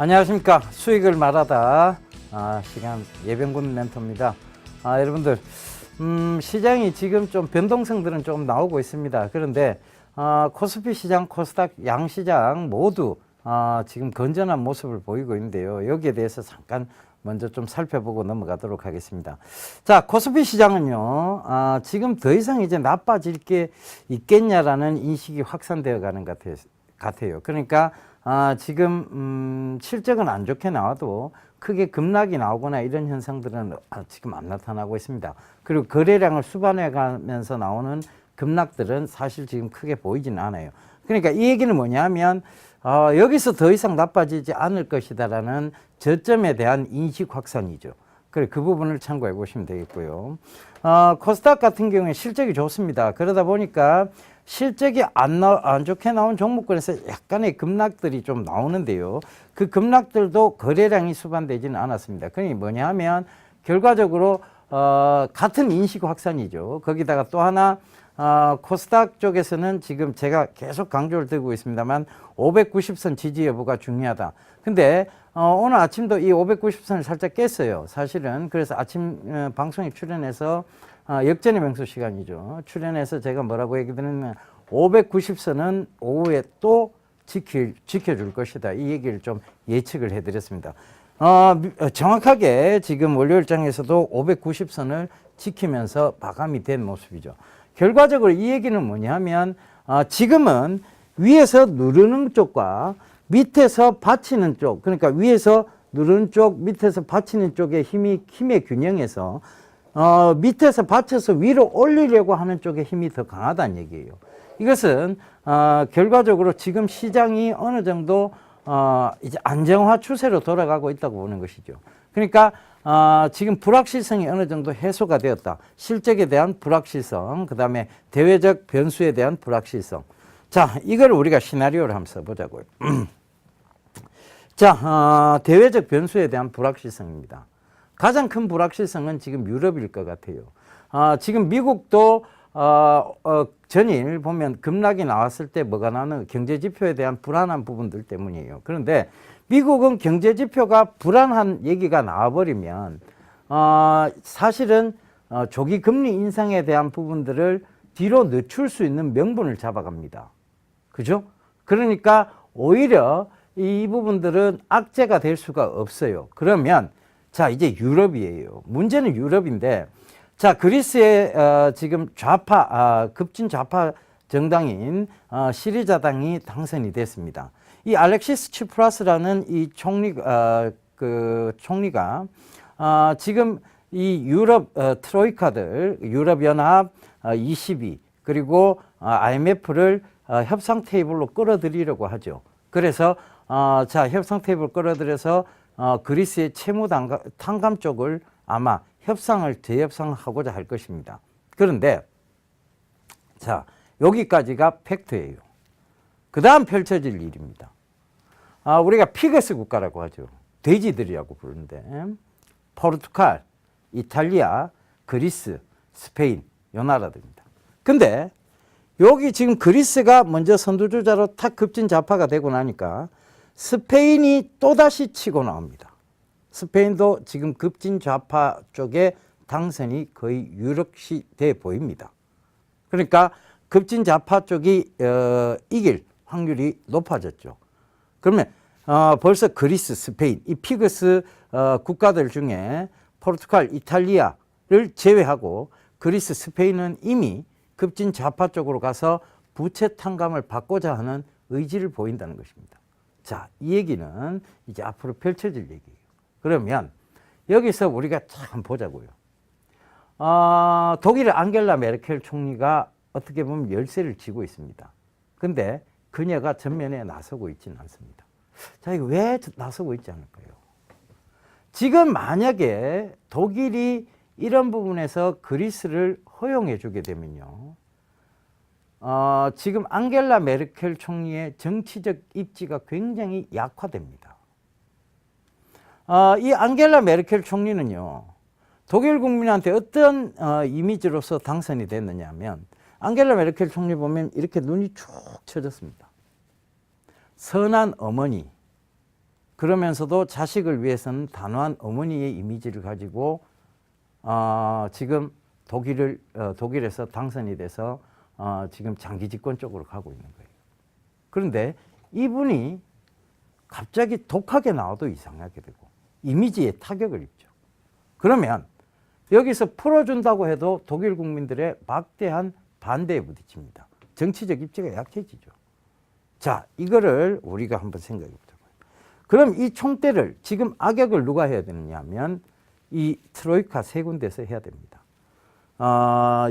안녕하십니까. 수익을 말하다 시간 예병군 멘토입니다. 여러분들 시장이 지금 좀 변동성들은 좀 나오고 있습니다. 그런데 코스피 시장, 코스닥, 양시장 모두 지금 건전한 모습을 보이고 있는데요. 여기에 대해서 잠깐 먼저 좀 살펴보고 넘어가도록 하겠습니다. 자, 코스피 시장은요, 지금 더 이상 이제 나빠질 게 있겠냐라는 인식이 확산되어 가는 것 같아요. 그러니까 지금 실적은 안 좋게 나와도 크게 급락이 나오거나 이런 현상들은 지금 안 나타나고 있습니다. 그리고 거래량을 수반해 가면서 나오는 급락들은 사실 지금 크게 보이지는 않아요. 그러니까 이 얘기는 뭐냐면 여기서 더 이상 나빠지지 않을 것이다라는 저점에 대한 인식 확산이죠. 그래, 그 부분을 참고해 보시면 되겠고요. 코스닥 같은 경우에 실적이 좋습니다. 그러다 보니까 실적이 안 좋게 나온 종목군에서 약간의 급락들이 좀 나오는데요. 그 급락들도 거래량이 수반되지는 않았습니다. 그게 뭐냐 하면 결과적으로 같은 인식 확산이죠. 거기다가 또 하나 코스닥 쪽에서는 지금 제가 계속 강조를 드리고 있습니다만 590선 지지 여부가 중요하다. 근데 오늘 아침도 이 590선을 살짝 깼어요. 사실은. 그래서 아침 방송에 출연해서 역전의 명수 시간이죠. 출연해서 제가 뭐라고 얘기 드렸냐면 590선은 오후에 또 지켜줄 것이다. 이 얘기를 좀 예측을 해드렸습니다. 정확하게 지금 월요일장에서도 590선을 지키면서 마감이 된 모습이죠. 결과적으로 이 얘기는 뭐냐면 지금은 위에서 누르는 쪽과 밑에서 받치는 쪽, 그러니까 위에서 누르는 쪽, 밑에서 받치는 쪽의 힘의 균형에서 밑에서 받쳐서 위로 올리려고 하는 쪽의 힘이 더 강하다는 얘기예요. 이것은 결과적으로 지금 시장이 어느 정도 이제 안정화 추세로 돌아가고 있다고 보는 것이죠. 그러니까 지금 불확실성이 어느 정도 해소가 되었다. 실적에 대한 불확실성, 그 다음에 대외적 변수에 대한 불확실성. 자, 이걸 우리가 시나리오를 한번 써보자고요. 자, 대외적 변수에 대한 불확실성입니다. 가장 큰 불확실성은 지금 유럽일 것 같아요. 지금 미국도 전일 보면 급락이 나왔을 때 뭐가 나오는 경제지표에 대한 불안한 부분들 때문이에요. 그런데 미국은 경제지표가 불안한 얘기가 나와버리면 사실은 조기 금리 인상에 대한 부분들을 뒤로 늦출 수 있는 명분을 잡아갑니다. 그죠? 그러니까 오히려 이 부분들은 악재가 될 수가 없어요. 그러면 자, 이제 유럽이에요. 문제는 유럽인데, 자, 그리스의 지금 급진 좌파 정당인 시리자당이 당선이 됐습니다. 이 알렉시스 치프라스라는 이 총리가 지금 이 유럽 트로이카들, 유럽연합 22 그리고 IMF를 협상 테이블로 끌어들이려고 하죠. 그래서 자, 협상 테이블 끌어들여서 그리스의 채무 탕감 쪽을 아마 재협상하고자 할 것입니다. 그런데 자, 여기까지가 팩트예요. 그 다음 펼쳐질 일입니다. 우리가 피그스 국가라고 하죠. 돼지들이라고 부르는데 포르투갈, 이탈리아, 그리스, 스페인 요 나라들입니다. 근데 여기 지금 그리스가 먼저 선두주자로 탁 급진 좌파가 되고 나니까 스페인이 또다시 치고 나옵니다. 스페인도 지금 급진 좌파 쪽에 당선이 거의 유력시 돼 보입니다. 그러니까 급진 좌파 쪽이 이길 확률이 높아졌죠. 그러면 벌써 그리스, 스페인, 이 피그스 국가들 중에 포르투갈, 이탈리아를 제외하고 그리스, 스페인은 이미 급진 좌파 쪽으로 가서 부채 탕감을 받고자 하는 의지를 보인다는 것입니다. 자, 이 얘기는 이제 앞으로 펼쳐질 얘기예요. 그러면 여기서 우리가 참 보자고요. 독일의 앙겔라 메르켈 총리가 어떻게 보면 열세를 쥐고 있습니다. 근데 그녀가 전면에 나서고 있지는 않습니다. 자, 이거 왜 나서고 있지 않을까요? 지금 만약에 독일이 이런 부분에서 그리스를 허용해 주게 되면요. 지금 앙겔라 메르켈 총리의 정치적 입지가 굉장히 약화됩니다. 이 앙겔라 메르켈 총리는요. 독일 국민한테 어떤 이미지로서 당선이 됐느냐 하면 앙겔라 메르켈 총리 보면 이렇게 눈이 쭉 쳐졌습니다. 선한 어머니, 그러면서도 자식을 위해서는 단호한 어머니의 이미지를 가지고 지금 독일에서 당선이 돼서 지금 장기 집권 쪽으로 가고 있는 거예요. 그런데 이분이 갑자기 독하게 나와도 이상하게 되고 이미지에 타격을 입죠. 그러면 여기서 풀어준다고 해도 독일 국민들의 막대한 반대에 부딪힙니다. 정치적 입지가 약해지죠. 자, 이거를 우리가 한번 생각해 보자고요. 그럼 이 총대를 지금 악역을 누가 해야 되느냐 하면 이 트로이카 세 군데에서 해야 됩니다.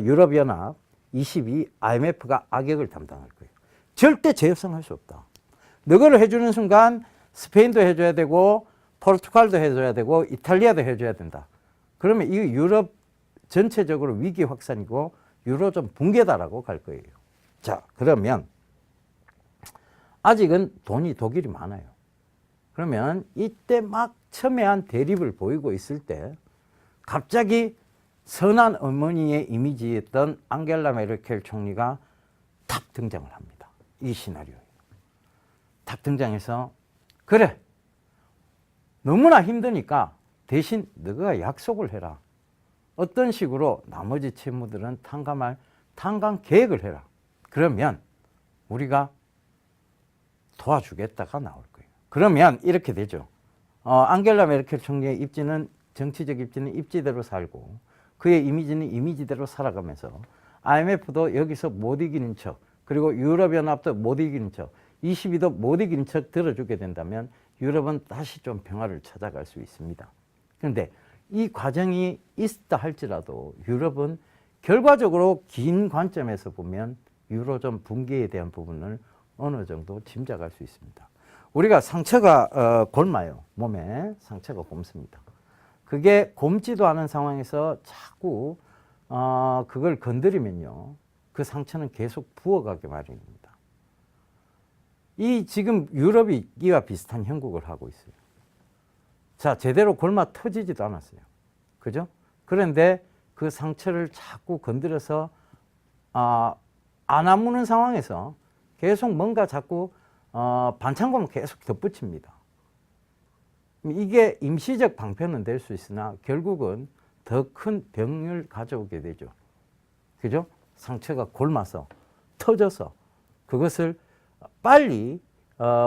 유럽연합, 22, IMF가 악역을 담당할 거예요. 절대 재협상할 수 없다. 너거를 해주는 순간 스페인도 해줘야 되고 포르투갈도 해줘야 되고 이탈리아도 해줘야 된다. 그러면 이 유럽 전체적으로 위기 확산이고 유로존 붕괴다라고 갈 거예요. 자, 그러면 아직은 돈이 독일이 많아요. 그러면 이때 막 첨예한 대립을 보이고 있을 때 갑자기 선한 어머니의 이미지였던 앙겔라 메르켈 총리가 탁 등장을 합니다. 이 시나리오에. 탁 등장해서 그래, 너무나 힘드니까 대신 너가 약속을 해라. 어떤 식으로 나머지 채무들은 탕감할 탕감 계획을 해라. 그러면 우리가 도와주겠다가 나올 거예요. 그러면 이렇게 되죠. 앙겔라 메르켈 총리의 입지는 정치적 입지는 입지대로 살고 그의 이미지는 이미지대로 살아가면서 IMF도 여기서 못 이기는 척, 그리고 유럽연합도 못 이기는 척, 22도 못 이기는 척 들어주게 된다면 유럽은 다시 좀 평화를 찾아갈 수 있습니다. 그런데 이 과정이 있다 할지라도 유럽은 결과적으로 긴 관점에서 보면 유로존 붕괴에 대한 부분을 어느 정도 짐작할 수 있습니다. 우리가 상처가 곪아요. 몸에 상처가 곪습니다. 그게 곪지도 않은 상황에서 자꾸 그걸 건드리면요, 그 상처는 계속 부어가게 마련입니다. 이 지금 유럽이 이와 비슷한 형국을 하고 있어요. 자, 제대로 곪아 터지지도 않았어요. 그죠? 그런데 그 상처를 자꾸 건드려서 안 아무는 상황에서 계속 뭔가 자꾸 반창고만 계속 덧붙입니다. 이게 임시적 방편은 될 수 있으나 결국은 더 큰 병을 가져오게 되죠. 그죠? 상처가 곪아서 터져서 그것을 빨리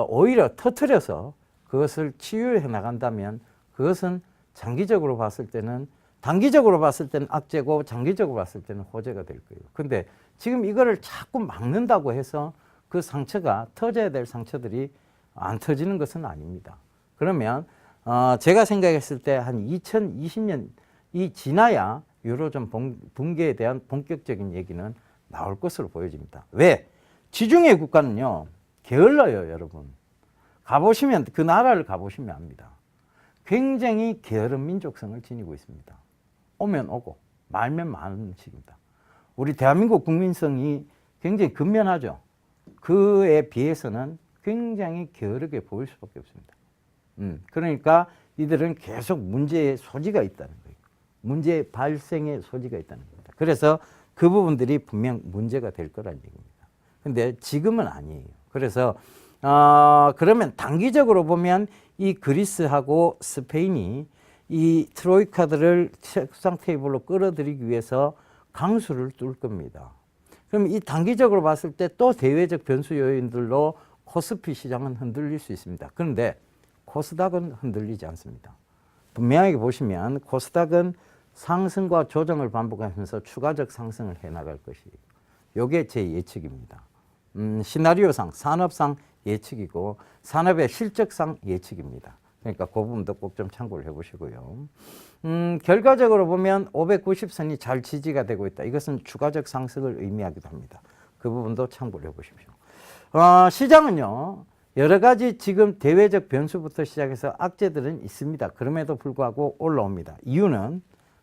오히려 터뜨려서 그것을 치유해 나간다면 그것은 장기적으로 봤을 때는, 단기적으로 봤을 때는 악재고 장기적으로 봤을 때는 호재가 될 거예요. 근데 지금 이거를 자꾸 막는다고 해서 그 상처가, 터져야 될 상처들이 안 터지는 것은 아닙니다. 그러면 제가 생각했을 때 한 2020년이 지나야 유로존 붕괴에 대한 본격적인 얘기는 나올 것으로 보여집니다. 왜? 지중해 국가는요, 게을러요, 여러분. 가보시면, 그 나라를 가보시면 압니다. 굉장히 게으른 민족성을 지니고 있습니다. 오면 오고 말면 많은 식입니다. 우리 대한민국 국민성이 굉장히 근면하죠. 그에 비해서는 굉장히 게으르게 보일 수밖에 없습니다. 그러니까 이들은 계속 문제의 소지가 있다는 거예요. 문제 발생의 소지가 있다는 겁니다. 그래서 그 부분들이 분명 문제가 될 거란 얘기입니다. 근데 지금은 아니에요. 그래서 그러면 단기적으로 보면 이 그리스하고 스페인이 이 트로이카들을 책상 테이블로 끌어들이기 위해서 강수를 뚫을 겁니다. 그럼 이 단기적으로 봤을 때 또 대외적 변수 요인들로 코스피 시장은 흔들릴 수 있습니다. 그런데 코스닥은 흔들리지 않습니다. 분명하게 보시면 코스닥은 상승과 조정을 반복하면서 추가적 상승을 해나갈 것이에요. 이게 제 예측입니다. 시나리오상, 산업상 예측이고 산업의 실적상 예측입니다. 그러니까 그 부분도 꼭 좀 참고를 해보시고요. 결과적으로 보면 590선이 잘 지지가 되고 있다. 이것은 추가적 상승을 의미하기도 합니다. 그 부분도 참고를 해보십시오. 시장은요, 여러 가지 지금 대외적 변수부터 시작해서 악재들은 있습니다. 그럼에도 불구하고 올라옵니다. 이유는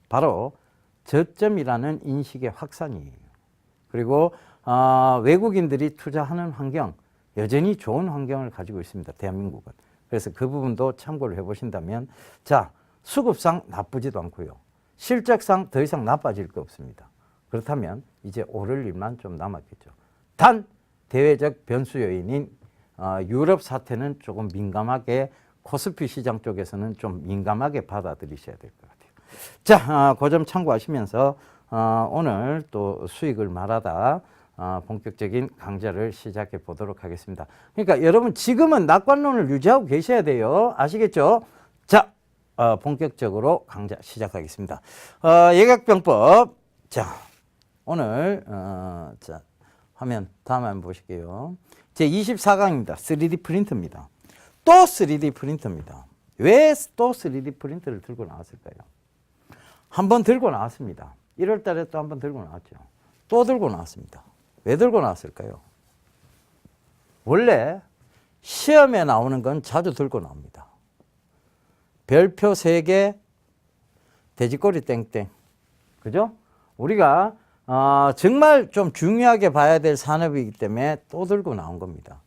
바로 저점이라는 인식의 확산이에요. 그리고 외국인들이 투자하는 환경, 여전히 좋은 환경을 가지고 있습니다. 대한민국은. 그래서 그 부분도 참고를 해보신다면, 자, 수급상 나쁘지도 않고요. 실적상 더 이상 나빠질 거 없습니다. 그렇다면 이제 오를 일만 좀 남았겠죠. 단 대외적 변수 요인인 유럽 사태는 조금 민감하게 코스피 시장 쪽에서는 좀 민감하게 받아들이셔야 될 것 같아요. 자, 그 점 참고하시면서 오늘 또 수익을 말하다 본격적인 강좌를 시작해 보도록 하겠습니다. 그러니까 여러분 지금은 낙관론을 유지하고 계셔야 돼요. 아시겠죠? 자, 본격적으로 강좌 시작하겠습니다. 예각병법. 자, 오늘 자, 화면 다음 한번 보실게요. 제 24강입니다. 3D 프린터입니다. 또 3D 프린터입니다. 왜 또 3D 프린터를 들고 나왔을까요? 한번 들고 나왔습니다. 1월 달에 또 한번 들고 나왔죠. 또 들고 나왔습니다. 왜 들고 나왔을까요? 원래 시험에 나오는 건 자주 들고 나옵니다. 별표 3개, 돼지꼬리 땡땡. 그죠? 우리가 정말 좀 중요하게 봐야 될 산업이기 때문에 또 들고 나온 겁니다.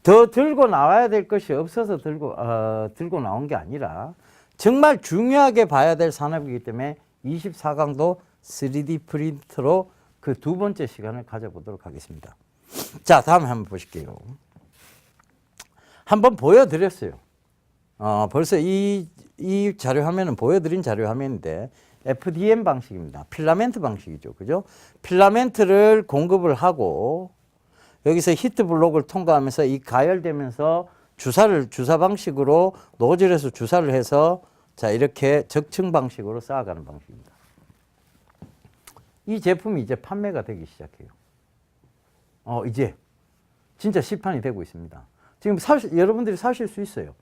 더 들고 나와야 될 것이 없어서 들고 나온 게 아니라 정말 중요하게 봐야 될 산업이기 때문에 24강도 3D 프린터로 그 두 번째 시간을 가져보도록 하겠습니다. 자, 다음 한번 보실게요. 한번 보여드렸어요. 벌써 이 자료 화면은 보여드린 자료 화면인데 FDM 방식입니다. 필라멘트 방식이죠. 그죠? 필라멘트를 공급을 하고 여기서 히트 블록을 통과하면서 이 가열되면서 주사 방식으로 노즐에서 주사를 해서 자, 이렇게 적층 방식으로 쌓아가는 방식입니다. 이 제품이 이제 판매가 되기 시작해요. 이제 진짜 시판이 되고 있습니다. 지금 여러분들이 사실 수 있어요.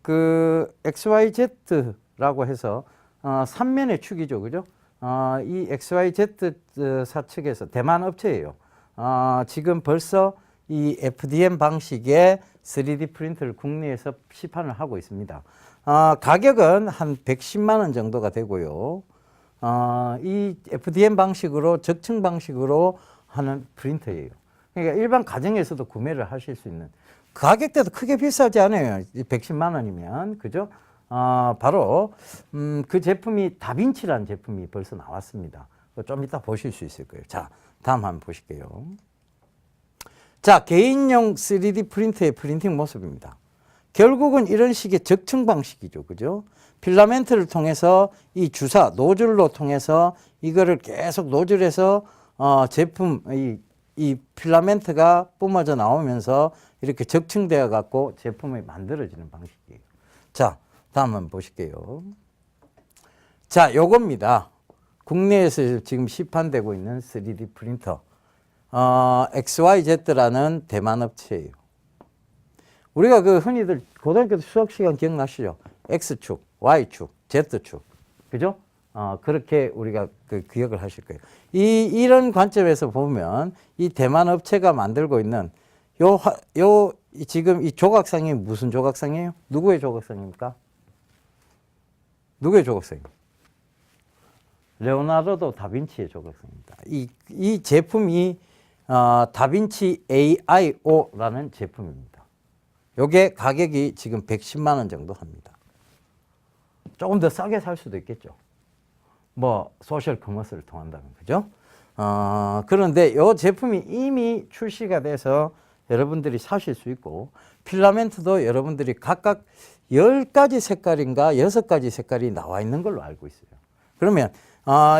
그 XYZ라고 해서 3면의 축이죠. 그죠? 이 XYZ 사측에서 대만 업체예요. 지금 벌써 이 FDM 방식의 3D 프린터를 국내에서 시판을 하고 있습니다. 가격은 한 110만 원 정도가 되고요. 이 FDM 방식으로 적층 방식으로 하는 프린터예요. 그러니까 일반 가정에서도 구매를 하실 수 있는 가격대도 크게 비싸지 않아요. 110만 원이면 그죠? 바로 그 제품이 다빈치라는 제품이 벌써 나왔습니다. 좀 이따 보실 수 있을 거예요. 자, 다음 한번 보실게요. 자, 개인용 3D 프린터의 프린팅 모습입니다. 결국은 이런 식의 적층 방식이죠. 그죠? 필라멘트를 통해서 이 주사, 노즐로 통해서 이거를 계속 노즐에서 제품, 이 필라멘트가 뿜어져 나오면서 이렇게 적층되어 갖고 제품이 만들어지는 방식이에요. 자, 다음 한번 보실게요. 자, 요겁니다. 국내에서 지금 시판되고 있는 3D 프린터. XYZ라는 대만 업체예요. 우리가 그 흔히들 고등학교 수학 시간 기억나시죠? X축, Y축, Z축. 그죠? 그렇게 우리가 그 기억을 하실 거예요. 이런 관점에서 보면 이 대만 업체가 만들고 있는 지금 이 조각상이 무슨 조각상이에요? 누구의 조각상입니까? 누구의 조각상이에요? 레오나르도 다빈치의 조각상입니다. 이 제품이 다빈치 AIO라는 제품입니다. 요게 가격이 지금 110만 원 정도 합니다. 조금 더 싸게 살 수도 있겠죠. 뭐 소셜 커머스를 통한다면 그죠? 그런데 이 제품이 이미 출시가 돼서 여러분들이 사실 수 있고 필라멘트도 여러분들이 각각 10가지 색깔인가 6가지 색깔이 나와 있는 걸로 알고 있어요. 그러면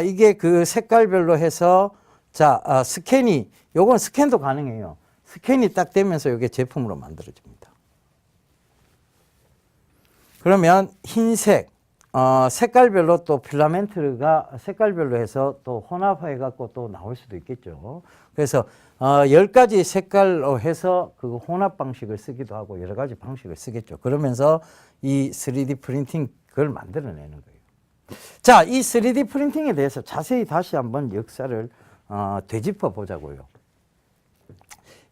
이게 그 색깔별로 해서 자, 스캔이 요건 스캔도 가능해요. 스캔이 딱 되면서 이게 제품으로 만들어집니다. 그러면 흰색 색깔별로 또 필라멘트가 색깔별로 해서 또 혼합해 갖고 또 나올 수도 있겠죠. 그래서 10가지 색깔로 해서 그 혼합 방식을 쓰기도 하고 여러 가지 방식을 쓰겠죠. 그러면서 이 3D 프린팅 그걸 만들어내는 거예요. 자, 이 3D 프린팅에 대해서 자세히 다시 한번 역사를 되짚어 보자고요.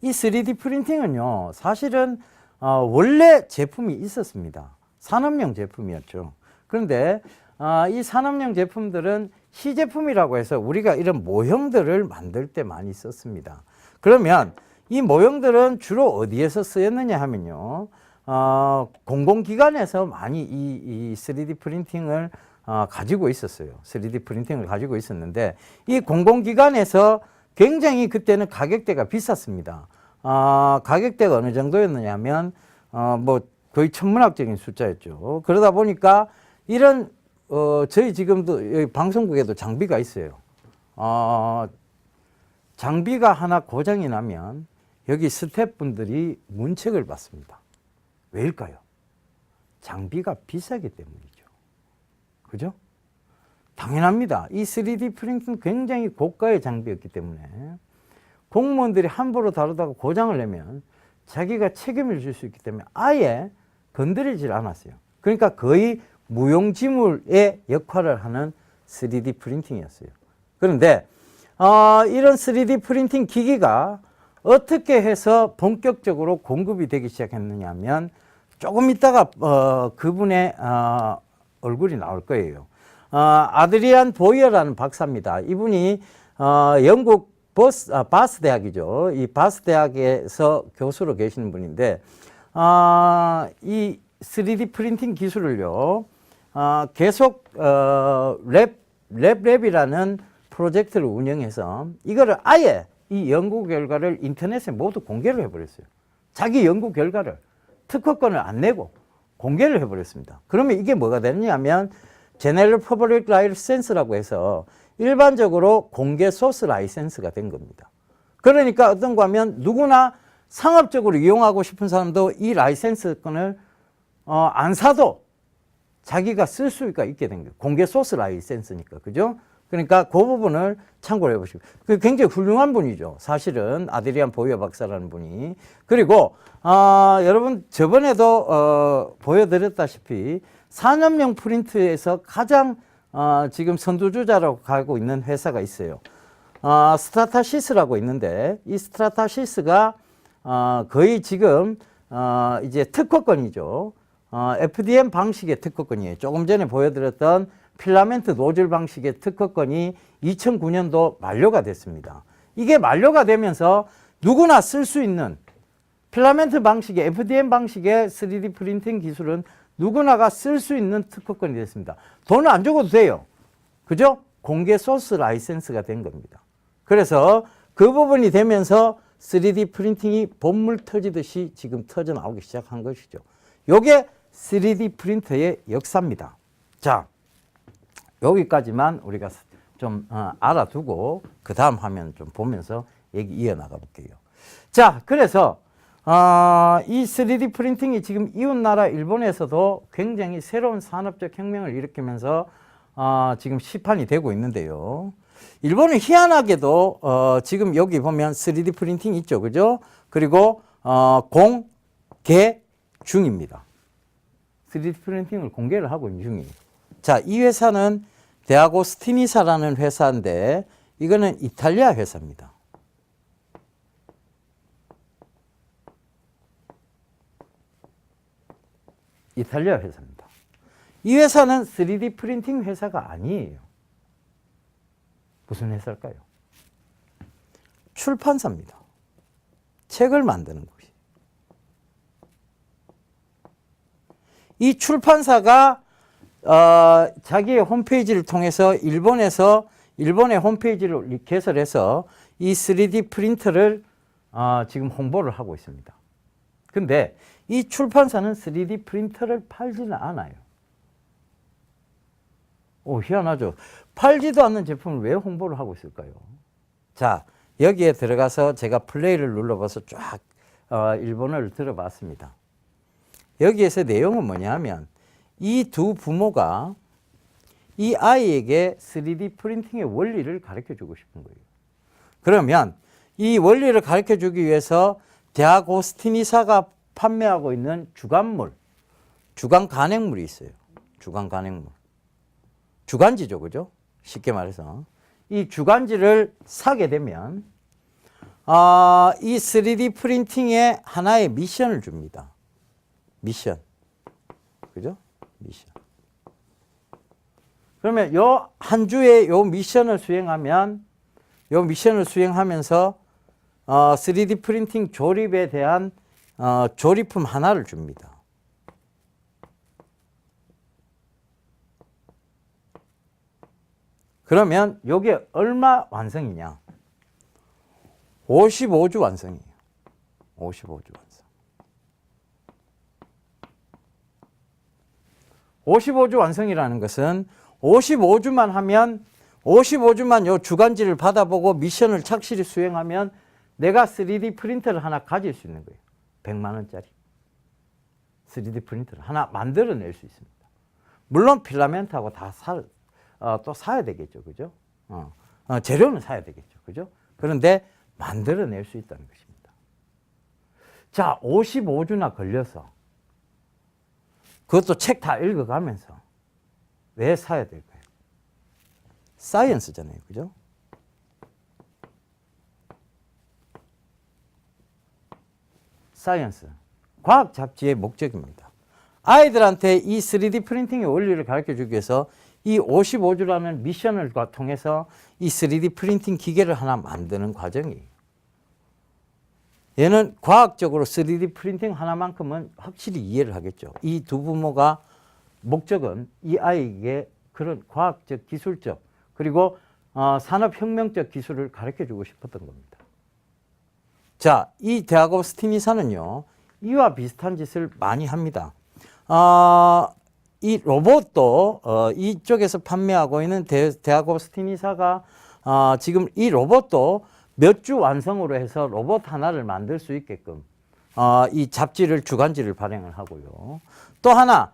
이 3D 프린팅은요, 사실은 원래 제품이 있었습니다. 산업용 제품이었죠. 그런데 이 산업용 제품들은 시제품이라고 해서 우리가 이런 모형들을 만들 때 많이 썼습니다. 그러면 이 모형들은 주로 어디에서 쓰였느냐 하면요, 공공기관에서 많이 이 3D 프린팅을 가지고 있었어요. 3D 프린팅을 가지고 있었는데 이 공공기관에서 굉장히 그때는 가격대가 비쌌습니다. 가격대가 어느 정도였느냐 하면 뭐 거의 천문학적인 숫자였죠. 그러다 보니까 이런 저희 지금도 여기 방송국에도 장비가 있어요. 장비가 하나 고장이 나면 여기 스태프분들이 문책을 받습니다. 왜일까요? 장비가 비싸기 때문이죠. 그죠? 당연합니다. 이 3D 프린트는 굉장히 고가의 장비였기 때문에 공무원들이 함부로 다루다가 고장을 내면 자기가 책임을 질 수 있기 때문에 아예 건드리질 않았어요. 그러니까 거의 무용지물의 역할을 하는 3D 프린팅이었어요. 그런데 이런 3D 프린팅 기기가 어떻게 해서 본격적으로 공급이 되기 시작했느냐 하면 조금 있다가 그분의 얼굴이 나올 거예요. 아드리안 보이어라는 박사입니다. 이분이 영국 바스 대학이죠. 이 바스 대학에서 교수로 계시는 분인데 이 3D 프린팅 기술을요 계속 랩이라는 프로젝트를 운영해서 이거를 아예 이 연구 결과를 인터넷에 모두 공개를 해버렸어요. 자기 연구 결과를 특허권을 안 내고 공개를 해버렸습니다. 그러면 이게 뭐가 되느냐면 제너럴 퍼블릭 라이센스라고 해서 일반적으로 공개 소스 라이센스가 된 겁니다. 그러니까 어떤 거 하면 누구나 상업적으로 이용하고 싶은 사람도 이 라이센스권을 안 사도 자기가 쓸 수가 있게 된 거예요. 공개 소스 라이센스니까. 그죠? 그러니까 그 부분을 참고를 해보시고. 그 굉장히 훌륭한 분이죠. 사실은 아드리안 보이어 박사라는 분이. 그리고 여러분 저번에도 보여드렸다시피 산업용 프린트에서 가장 지금 선두주자라고 가고 있는 회사가 있어요. 스트라타시스라고 있는데 이 스트라타시스가 거의 지금 이제 특허권이죠. FDM 방식의 특허권이에요. 조금 전에 보여드렸던 필라멘트 노즐 방식의 특허권이 2009년도 만료가 됐습니다. 이게 만료가 되면서 누구나 쓸 수 있는 필라멘트 방식의 FDM 방식의 3D 프린팅 기술은 누구나가 쓸 수 있는 특허권이 됐습니다. 돈을 안 줘도 돼요. 그죠? 공개 소스 라이센스가 된 겁니다. 그래서 그 부분이 되면서 3D 프린팅이 본물 터지듯이 지금 터져 나오기 시작한 것이죠. 요게 3D 프린터의 역사입니다. 자, 여기까지만 우리가 좀 알아두고 그 다음 화면 좀 보면서 얘기 이어나가 볼게요. 자, 그래서 이 3D 프린팅이 지금 이웃나라 일본에서도 굉장히 새로운 산업적 혁명을 일으키면서 지금 시판이 되고 있는데요. 일본은 희한하게도 지금 여기 보면 3D 프린팅 있죠. 그죠? 그리고 공개 중입니다. 3D 프린팅을 공개를 하고 있는 중이에요. 자, 이 회사는 데아고스티니사라는 회사인데 이거는 이탈리아 회사입니다. 이탈리아 회사입니다. 이 회사는 3D 프린팅 회사가 아니에요. 무슨 회사일까요? 출판사입니다. 책을 만드는 곳이. 이 출판사가 자기의 홈페이지를 통해서 일본의 홈페이지를 개설해서 이 3D 프린터를 지금 홍보를 하고 있습니다. 근데 이 출판사는 3D 프린터를 팔지는 않아요. 희한하죠. 팔지도 않는 제품을 왜 홍보를 하고 있을까요? 자, 여기에 들어가서 제가 플레이를 눌러봐서 쫙 일본어를 들어봤습니다. 여기에서 내용은 뭐냐 하면 이 두 부모가 이 아이에게 3D 프린팅의 원리를 가르쳐주고 싶은 거예요. 그러면 이 원리를 가르쳐주기 위해서 데아고스티니사가 판매하고 있는 주간물, 주간 간행물이 있어요. 주간 간행물. 주간지죠. 그죠? 쉽게 말해서. 이 주간지를 사게 되면 이 3D 프린팅에 하나의 미션을 줍니다. 미션. 그죠? 미션. 그러면 요 한 주에 요 미션을 수행하면서 3D 프린팅 조립에 대한 조립품 하나를 줍니다. 그러면 요게 얼마 완성이냐? 55주 완성이에요. 55주 완성. 55주 완성이라는 것은 55주만 하면 55주만 요 주간지를 받아보고 미션을 착실히 수행하면 내가 3D 프린터를 하나 가질 수 있는 거예요. 100만 원짜리 3D 프린터를 하나 만들어낼 수 있습니다. 물론 필라멘트하고 다 또 사야 되겠죠. 그죠? 재료는 사야 되겠죠. 그죠? 그런데 만들어낼 수 있다는 것입니다. 자, 55주나 걸려서 그것도 책 다 읽어가면서 왜 사야 될까요? 사이언스잖아요. 그죠? 사이언스. 과학 잡지의 목적입니다. 아이들한테 이 3D 프린팅의 원리를 가르쳐 주기 위해서 이 55주라는 미션을 통해서 이 3D 프린팅 기계를 하나 만드는 과정이에요. 얘는 과학적으로 3D 프린팅 하나만큼은 확실히 이해를 하겠죠. 이 두 부모가 목적은 이 아이에게 그런 과학적, 기술적, 그리고 산업혁명적 기술을 가르쳐 주고 싶었던 겁니다. 자, 이 대학 오브 스티니사는요, 이와 비슷한 짓을 많이 합니다. 이 로봇도 이쪽에서 판매하고 있는 대학 오브 스티니사가 지금 이 로봇도 몇 주 완성으로 해서 로봇 하나를 만들 수 있게끔 이 잡지를 주간지를 발행을 하고요. 또 하나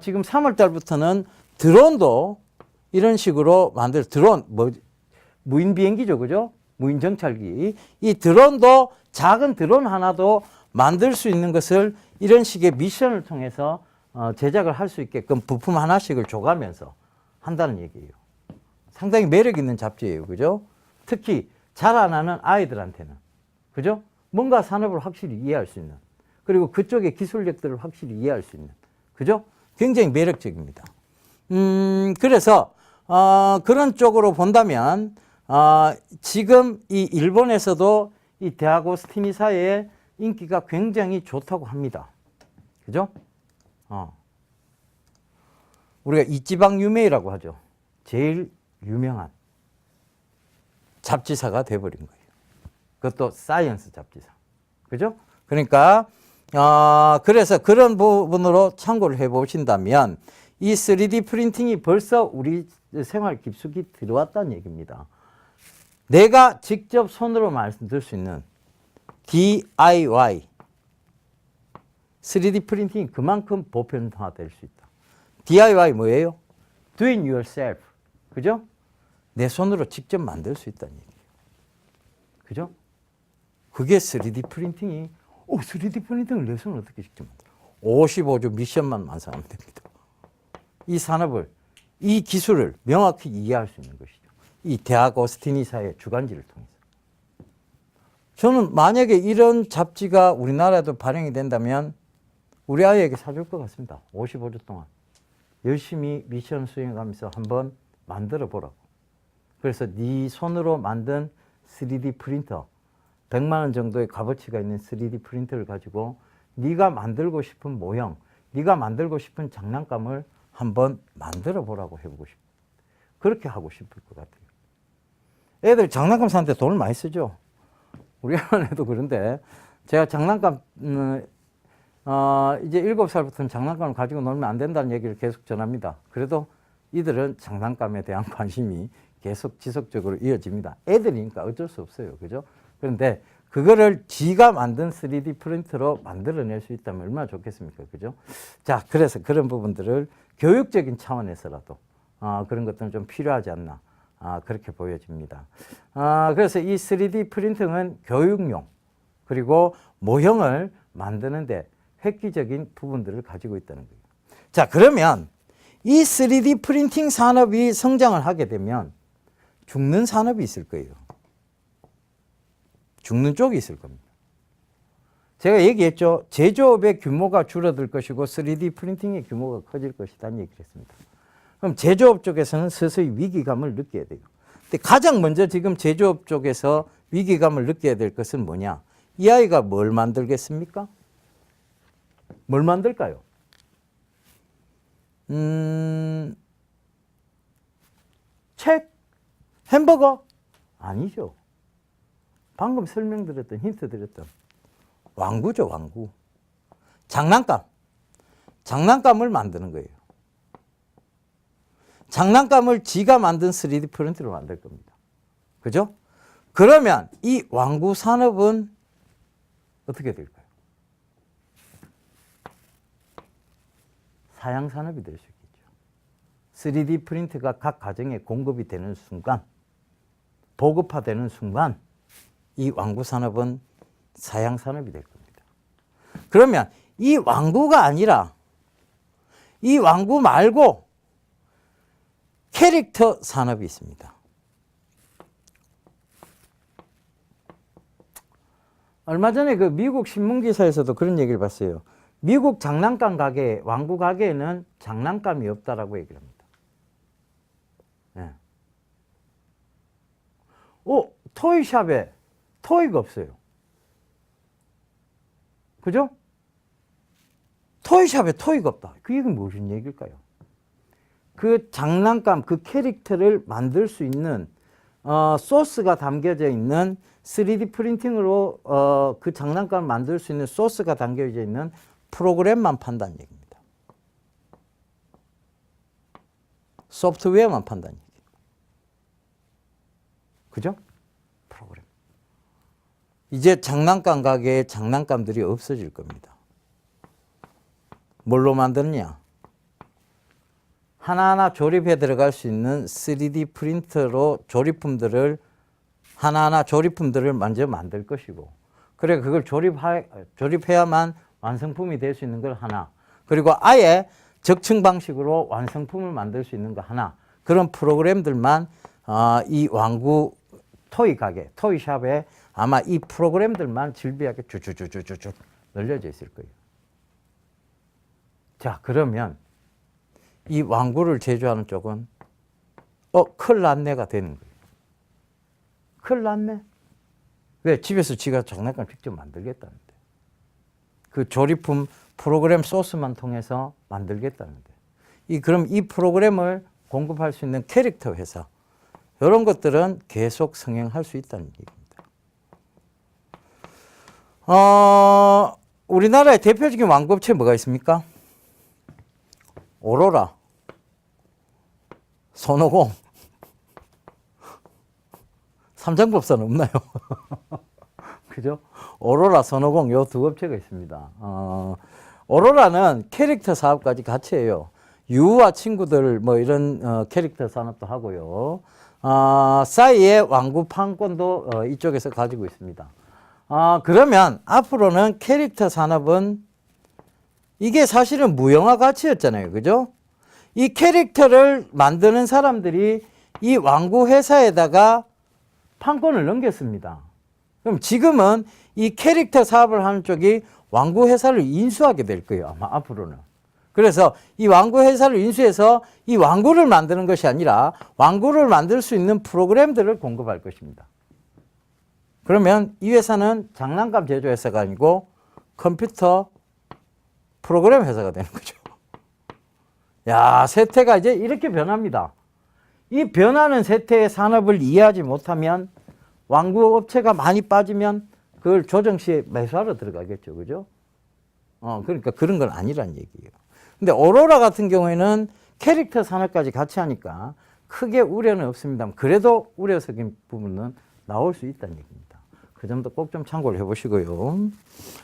지금 3월 달부터는 드론도 이런 식으로 드론 무인 비행기죠, 그죠? 무인 정찰기. 이 드론도 작은 드론 하나도 만들 수 있는 것을 이런 식의 미션을 통해서 제작을 할 수 있게끔 부품 하나씩을 줘가면서 한다는 얘기예요. 상당히 매력 있는 잡지예요, 그죠? 특히 자라나는 아이들한테는, 그죠? 뭔가 산업을 확실히 이해할 수 있는, 그리고 그쪽의 기술력들을 확실히 이해할 수 있는, 그죠? 굉장히 매력적입니다. 그래서 그런 쪽으로 본다면 지금 이 일본에서도 이 대학 오브 스티니사의 인기가 굉장히 좋다고 합니다. 그죠? 우리가 이치방 유메이라고 하죠. 제일 유명한 잡지사가 돼버린 거예요. 그것도 사이언스 잡지사. 그죠? 그러니까 그래서 그런 부분으로 참고를 해 보신다면 이 3D 프린팅이 벌써 우리 생활 깊숙이 들어왔다는 얘기입니다. 내가 직접 손으로 만들 수 있는 DIY 3D 프린팅이 그만큼 보편화될 수 있다. DIY 뭐예요? Do it yourself. 그죠? 내 손으로 직접 만들 수 있다는 얘기예요. 그죠? 그게 3D 프린팅이 3D 프린팅을 내 손으로 어떻게 직접 만들어? 55주 미션만 완성하면 됩니다. 이 산업을, 이 기술을 명확히 이해할 수 있는 것이죠. 이 대학 오스티니사의 주간지를 통해서. 저는 만약에 이런 잡지가 우리나라에도 발행이 된다면 우리 아이에게 사줄 것 같습니다. 55주 동안 열심히 미션 수행하면서 한번 만들어 보라고. 그래서 네 손으로 만든 3D 프린터, 100만 원 정도의 값어치가 있는 3D 프린터를 가지고 네가 만들고 싶은 모형, 네가 만들고 싶은 장난감을 한번 만들어 보라고 해보고 싶어요. 그렇게 하고 싶을 것 같아요. 애들 장난감 사는데 돈을 많이 쓰죠. 우리 아내도 그런데 제가 장난감 이제 7살부터는 장난감을 가지고 놀면 안 된다는 얘기를 계속 전합니다. 그래도 이들은 장난감에 대한 관심이 계속 지속적으로 이어집니다. 애들이니까 어쩔 수 없어요. 그죠? 그런데 그거를 지가 만든 3D 프린터로 만들어낼 수 있다면 얼마나 좋겠습니까? 그죠? 자, 그래서 그런 부분들을 교육적인 차원에서라도 그런 것들은 좀 필요하지 않나. 그렇게 보여집니다. 그래서 이 3D 프린팅은 교육용 그리고 모형을 만드는데 획기적인 부분들을 가지고 있다는 거예요. 자, 그러면 이 3D 프린팅 산업이 성장을 하게 되면 죽는 산업이 있을 거예요. 죽는 쪽이 있을 겁니다. 제가 얘기했죠. 제조업의 규모가 줄어들 것이고 3D 프린팅의 규모가 커질 것이라는 얘기를 했습니다. 그럼 제조업 쪽에서는 서서히 위기감을 느껴야 돼요. 근데 가장 먼저 지금 제조업 쪽에서 위기감을 느껴야 될 것은 뭐냐? 이 아이가 뭘 만들겠습니까? 뭘 만들까요? 책? 햄버거? 아니죠. 방금 설명드렸던, 힌트 드렸던 왕구죠, 왕구. 장난감. 장난감을 만드는 거예요. 장난감을 지가 만든 3D 프린터로 만들 겁니다. 그죠? 그러면 이 완구 산업은 어떻게 될까요? 사양 산업이 될 수 있겠죠. 3D 프린터가 각 가정에 공급이 되는 순간, 보급화되는 순간 이 완구 산업은 사양 산업이 될 겁니다. 그러면 이 완구가 아니라 이 완구 말고 캐릭터 산업이 있습니다. 얼마 전에 그 미국 신문 기사에서도 그런 얘기를 봤어요. 미국 장난감 가게, 완구 가게에는 장난감이 없다라고 얘기를 합니다. 네. 토이샵에 토이가 없어요. 그죠? 토이샵에 토이가 없다. 그 얘기는 무슨 얘기일까요? 그 장난감, 그 캐릭터를 만들 수 있는 소스가 담겨져 있는 3D 프린팅으로 그 장난감을 만들 수 있는 소스가 담겨져 있는 프로그램만 판다는 얘기입니다. 소프트웨어만 판다는 얘기예요. 그죠? 프로그램. 이제 장난감 가게에 장난감들이 없어질 겁니다. 뭘로 만드느냐? 하나하나 조립해 들어갈 수 있는 3D 프린터로 하나하나 조립품들을 먼저 만들 것이고, 그래 그걸 조립해야만 완성품이 될 수 있는 걸 하나, 그리고 아예 적층 방식으로 완성품을 만들 수 있는 거 하나, 그런 프로그램들만 이 완구 토이 가게, 토이샵에 아마 이 프로그램들만 질비하게 쭉쭉쭉쭉쭉 늘려져 있을 거예요. 자, 그러면 이 완구를 제조하는 쪽은 큰일 났네가 되는 거예요. 큰일 났네. 왜? 집에서 지가 장난감 직접 만들겠다는데. 그 조립품 프로그램 소스만 통해서 만들겠다는데. 그럼 이 프로그램을 공급할 수 있는 캐릭터 회사, 이런 것들은 계속 성행할 수 있다는 얘기입니다. 우리나라의 대표적인 완구업체 뭐가 있습니까? 오로라, 손오공, 삼성법사는 없나요? 그죠? 오로라, 손오공 요 두 업체가 있습니다. 오로라는 캐릭터 사업까지 같이 해요. 유와 친구들 뭐 이런 캐릭터 산업도 하고요. 싸이의 완구 판권도 이쪽에서 가지고 있습니다. 그러면 앞으로는 캐릭터 산업은 이게 사실은 무형화 가치였잖아요. 그죠? 이 캐릭터를 만드는 사람들이 이 완구 회사에다가 판권을 넘겼습니다. 그럼 지금은 이 캐릭터 사업을 하는 쪽이 완구 회사를 인수하게 될 거예요. 아마 앞으로는. 그래서 이 완구 회사를 인수해서 이 완구를 만드는 것이 아니라 완구를 만들 수 있는 프로그램들을 공급할 것입니다. 그러면 이 회사는 장난감 제조 회사가 아니고 컴퓨터 프로그램 회사가 되는 거죠. 야, 세태가 이제 이렇게 변합니다. 이 변하는 세태의 산업을 이해하지 못하면 완구 업체가 많이 빠지면 그걸 조정 시에 매수하러 들어가겠죠. 그죠? 그러니까 그런 건 아니란 얘기예요. 근데 오로라 같은 경우에는 캐릭터 산업까지 같이 하니까 크게 우려는 없습니다. 그래도 우려적인 부분은 나올 수 있다는 얘기입니다. 그 점도 꼭 좀 참고를 해보시고요.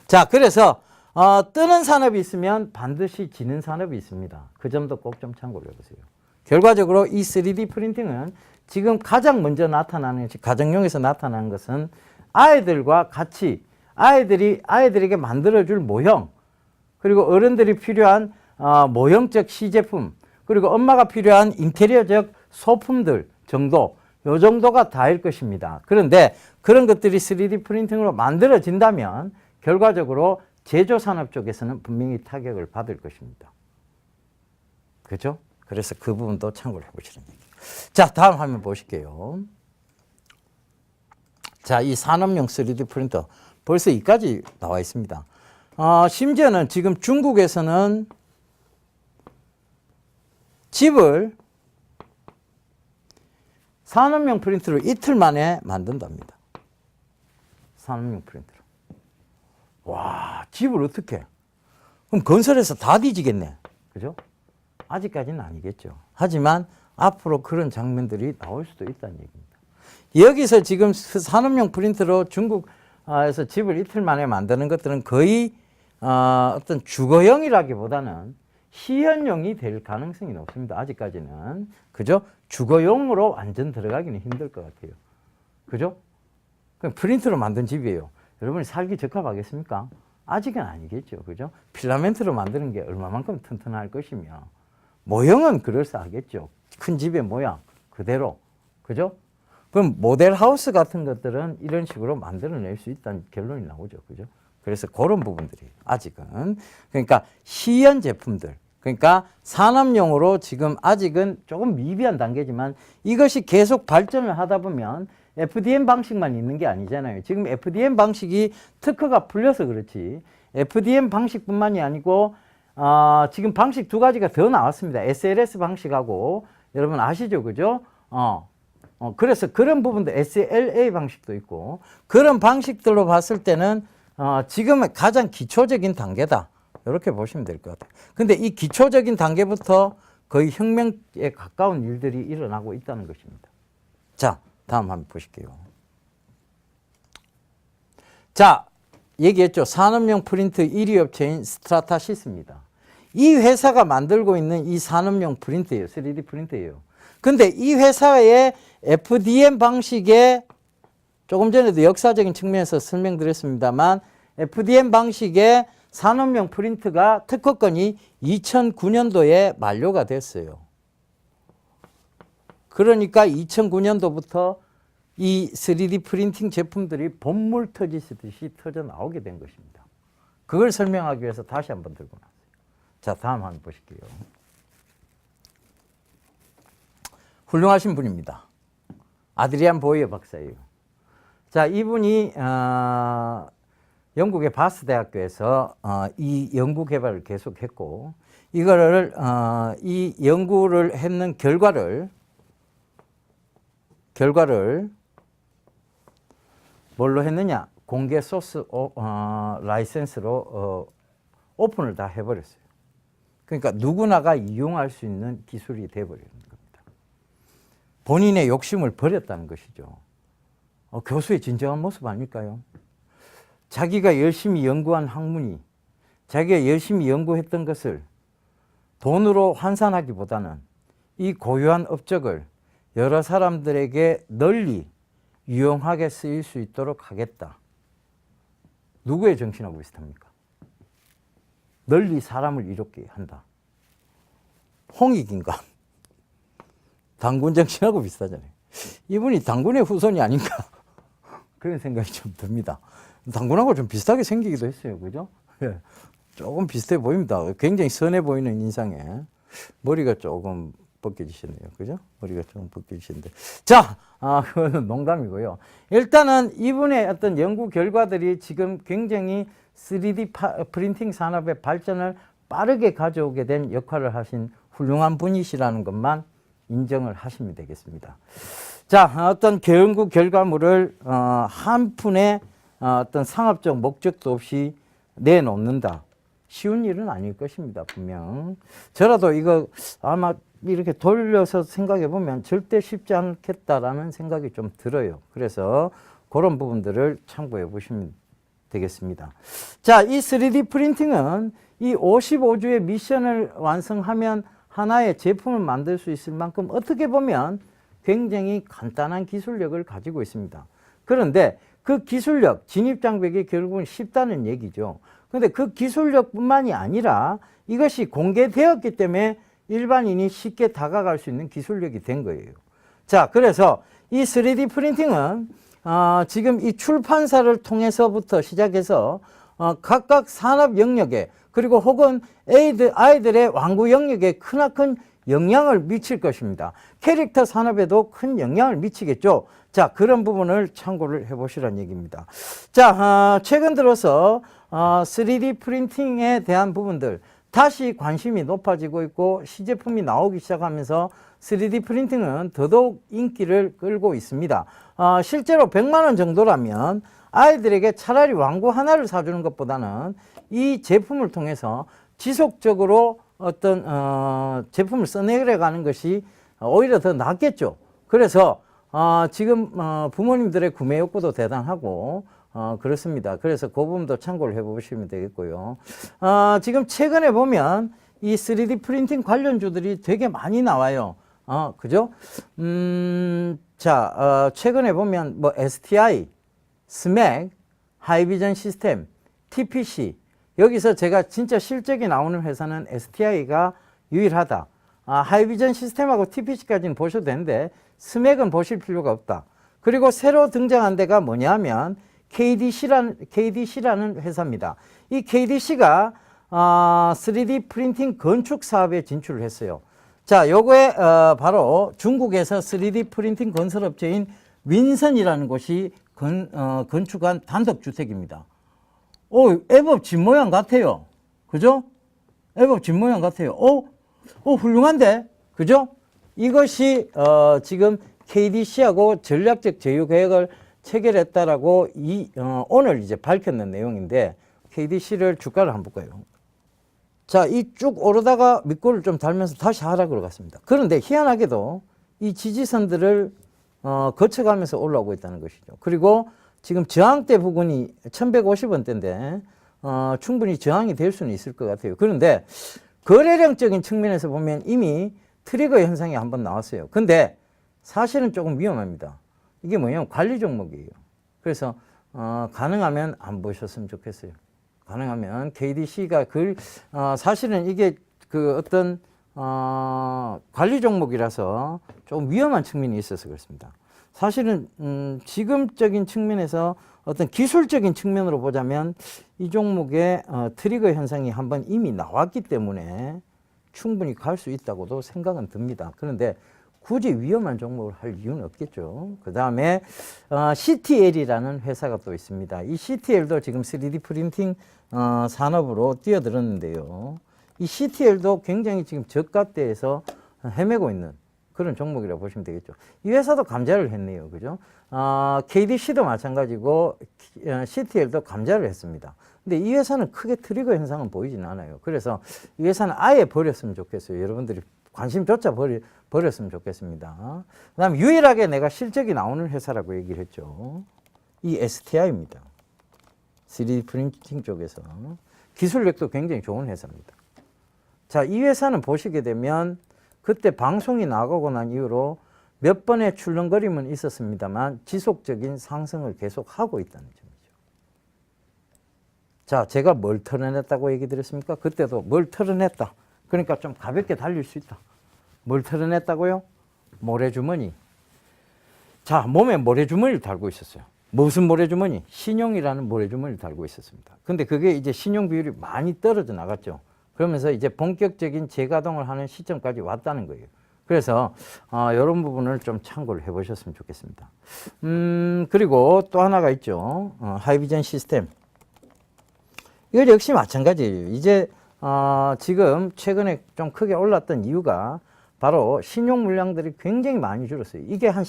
자, 그래서 뜨는 산업이 있으면 반드시 지는 산업이 있습니다. 그 점도 꼭 좀 참고를 해보세요. 결과적으로 이 3D 프린팅은 지금 가장 먼저 나타나는, 가정용에서 나타나는 것은 아이들과 같이 아이들에게 만들어줄 모형, 그리고 어른들이 필요한 모형적 시제품, 그리고 엄마가 필요한 인테리어적 소품들 정도, 요 정도가 다일 것입니다. 그런데 그런 것들이 3D 프린팅으로 만들어진다면 결과적으로 제조산업 쪽에서는 분명히 타격을 받을 것입니다. 그죠? 그래서 그 부분도 참고를 해보시는 얘기예요. 자, 다음 화면 보실게요. 자, 이 산업용 3D 프린터 벌써 이까지 나와 있습니다. 심지어는 지금 중국에서는 집을 산업용 프린터로 이틀 만에 만든답니다. 산업용 프린터로. 와, 집을 어떻게? 그럼 건설해서 다 뒤지겠네. 그죠? 아직까지는 아니겠죠. 하지만 앞으로 그런 장면들이 나올 수도 있다는 얘기입니다. 여기서 지금 산업용 프린터로 중국에서 집을 이틀 만에 만드는 것들은 거의 어떤 주거용이라기보다는 시연용이 될 가능성이 높습니다. 아직까지는. 그죠? 주거용으로 완전 들어가기는 힘들 것 같아요. 그죠? 그럼 프린터로 만든 집이에요. 여러분이 살기 적합하겠습니까? 아직은 아니겠죠. 그죠? 필라멘트로 만드는 게 얼마만큼 튼튼할 것이며, 모형은 그럴싸하겠죠. 큰 집의 모양 그대로. 그죠? 그럼 모델 하우스 같은 것들은 이런 식으로 만들어낼 수 있다는 결론이 나오죠. 그죠? 그래서 그런 부분들이 아직은, 그러니까 시연 제품들, 그러니까 산업용으로 지금 아직은 조금 미비한 단계지만 이것이 계속 발전을 하다 보면 FDM 방식만 있는 게 아니잖아요. 지금 FDM 방식이 특허가 풀려서 그렇지, FDM 방식뿐만이 아니고 지금 방식 두 가지가 더 나왔습니다. SLS 방식하고, 여러분 아시죠? 그죠? 그래서 그런 부분도 SLA 방식도 있고, 그런 방식들로 봤을 때는 지금은 가장 기초적인 단계다, 이렇게 보시면 될 것 같아요. 근데 이 기초적인 단계부터 거의 혁명에 가까운 일들이 일어나고 있다는 것입니다. 자, 다음 한번 보실게요. 자, 얘기했죠. 산업용 프린트 1위 업체인 스트라타시스입니다. 이 회사가 만들고 있는 이 산업용 프린터예요. 3D 프린터예요. 근데 이 회사의 FDM 방식에, 조금 전에도 역사적인 측면에서 설명드렸습니다만, FDM 방식의 산업용 프린트가 특허권이 2009년도에 만료가 됐어요. 그러니까 2009년도부터 이 3D 프린팅 제품들이 본물 터지듯이 터져 나오게 된 것입니다. 그걸 설명하기 위해서 다시 한번 들고 나왔어요. 자, 다음 한번 보실게요. 훌륭하신 분입니다. 아드리안 보이어 박사예요. 자, 이분이 영국의 바스 대학교에서 이 연구 개발을 계속했고, 이거를 이 연구를 했는 결과를 뭘로 했느냐? 공개 소스 라이센스로 오픈을 다 해버렸어요. 그러니까 누구나가 이용할 수 있는 기술이 돼버리는 겁니다. 본인의 욕심을 버렸다는 것이죠. 교수의 진정한 모습 아닐까요? 자기가 열심히 연구한 학문이, 자기가 열심히 연구했던 것을 돈으로 환산하기보다는 이 고유한 업적을 여러 사람들에게 널리 유용하게 쓰일 수 있도록 하겠다. 누구의 정신하고 비슷합니까? 널리 사람을 이롭게 한다. 홍익인가? 당군 정신하고 비슷하잖아요. 이분이 당군의 후손이 아닌가? 그런 생각이 좀 듭니다. 당군하고 좀 비슷하게 생기기도 했어요. 그죠? 예. 조금 비슷해 보입니다. 굉장히 선해 보이는 인상에 머리가 조금 벗겨지시네요. 그죠? 머리가 조금 벗겨지시는데. 자, 그거는 농담이고요. 일단은 이분의 어떤 연구 결과들이 지금 굉장히 3D 프린팅 산업의 발전을 빠르게 가져오게 된 역할을 하신 훌륭한 분이시라는 것만 인정을 하시면 되겠습니다. 자, 어떤 연구 결과물을 한 푼의 어떤 상업적 목적도 없이 내놓는다. 쉬운 일은 아닐 것입니다. 분명. 저라도 이거 아마 이렇게 돌려서 생각해 보면 절대 쉽지 않겠다라는 생각이 좀 들어요. 그래서 그런 부분들을 참고해 보시면 되겠습니다. 자, 이 3D 프린팅은 이 55주의 미션을 완성하면 하나의 제품을 만들 수 있을 만큼 어떻게 보면 굉장히 간단한 기술력을 가지고 있습니다. 그런데 그 기술력, 진입장벽이 결국은 쉽다는 얘기죠. 그런데 그 기술력뿐만이 아니라 이것이 공개되었기 때문에 일반인이 쉽게 다가갈 수 있는 기술력이 된 거예요. 자, 그래서 이 3D 프린팅은 지금 이 출판사를 통해서부터 시작해서 각각 산업 영역에, 그리고 혹은 아이들의 완구 영역에 크나큰 영향을 미칠 것입니다. 캐릭터 산업에도 큰 영향을 미치겠죠. 자, 그런 부분을 참고를 해보시라는 얘기입니다. 자, 최근 들어서 3D 프린팅에 대한 부분들 다시 관심이 높아지고 있고 시제품이 나오기 시작하면서 3D 프린팅은 더더욱 인기를 끌고 있습니다. 실제로 100만 원 정도라면 아이들에게 차라리 완구 하나를 사주는 것보다는 이 제품을 통해서 지속적으로 어떤 제품을 써내려가는 것이 오히려 더 낫겠죠. 그래서 지금 부모님들의 구매 욕구도 대단하고 그렇습니다. 그래서 그 부분도 참고를 해보시면 되겠고요. 지금 최근에 보면 이 3D 프린팅 관련주들이 되게 많이 나와요. 그죠? 자, 최근에 보면 뭐 STI, 스맥, 하이비전 시스템, TPC. 여기서 제가 진짜 실적이 나오는 회사는 STI가 유일하다. 하이비전 시스템하고 TPC까지는 보셔도 되는데 스맥은 보실 필요가 없다. 그리고 새로 등장한 데가 뭐냐면 KDC라는 회사입니다. 이 KDC가 3D 프린팅 건축 사업에 진출을 했어요. 자, 요거에 바로 중국에서 3D 프린팅 건설업체인 윈선이라는 곳이 건축한 단독주택입니다. 애법 집 모양 같아요. 그죠? 애법 집 모양 같아요. 훌륭한데? 그죠? 이것이 지금 KDC하고 전략적 제휴 계획을 체결했다라고 오늘 이제 밝혔는 내용인데 KDC를 주가를 한번 볼까요? 자, 이 쭉 오르다가 밑골을 좀 달면서 다시 하락으로 갔습니다. 그런데 희한하게도 이 지지선들을 거쳐가면서 올라오고 있다는 것이죠. 그리고 지금 저항대 부근이 1150원대인데 충분히 저항이 될 수는 있을 것 같아요. 그런데 거래량적인 측면에서 보면 이미 트리거 현상이 한번 나왔어요. 근데 사실은 조금 위험합니다. 이게 뭐냐면 관리 종목이에요. 그래서 가능하면 안 보셨으면 좋겠어요. 가능하면 KDC가 사실은 이게 그 어떤 관리 종목이라서 좀 위험한 측면이 있어서 그렇습니다. 사실은 지금적인 측면에서 어떤 기술적인 측면으로 보자면 이 종목의 트리거 현상이 한번 이미 나왔기 때문에 충분히 갈 수 있다고도 생각은 듭니다. 그런데 굳이 위험한 종목을 할 이유는 없겠죠. 그 다음에 CTL이라는 회사가 또 있습니다. 이 CTL도 지금 3D 프린팅 산업으로 뛰어들었는데요. 이 CTL도 굉장히 지금 저가대에서 헤매고 있는 그런 종목이라고 보시면 되겠죠. 이 회사도 감자를 했네요. 그죠? KDC도 마찬가지고 CTL도 감자를 했습니다. 근데 이 회사는 크게 트리거 현상은 보이진 않아요. 그래서 이 회사는 아예 버렸으면 좋겠어요. 여러분들이 관심조차 버렸으면 좋겠습니다. 그 다음에 유일하게 내가 실적이 나오는 회사라고 얘기를 했죠. 이 STI입니다. 3D 프린팅 쪽에서. 기술력도 굉장히 좋은 회사입니다. 자, 이 회사는 보시게 되면 그때 방송이 나가고 난 이후로 몇 번의 출렁거림은 있었습니다만 지속적인 상승을 계속하고 있다는 점이죠. 자, 제가 뭘 털어냈다고 얘기 드렸습니까? 그때도 뭘 털어냈다. 그러니까 좀 가볍게 달릴 수 있다. 뭘 털어냈다고요? 모래주머니. 자, 몸에 모래주머니를 달고 있었어요. 무슨 모래주머니? 신용이라는 모래주머니를 달고 있었습니다. 근데 그게 이제 신용 비율이 많이 떨어져 나갔죠. 그러면서 이제 본격적인 재가동을 하는 시점까지 왔다는 거예요. 그래서 이런 부분을 좀 참고를 해보셨으면 좋겠습니다. 그리고 또 하나가 있죠. 하이비전 시스템. 이거 역시 마찬가지예요. 이제 지금 최근에 좀 크게 올랐던 이유가 바로 신용 물량들이 굉장히 많이 줄었어요. 이게 한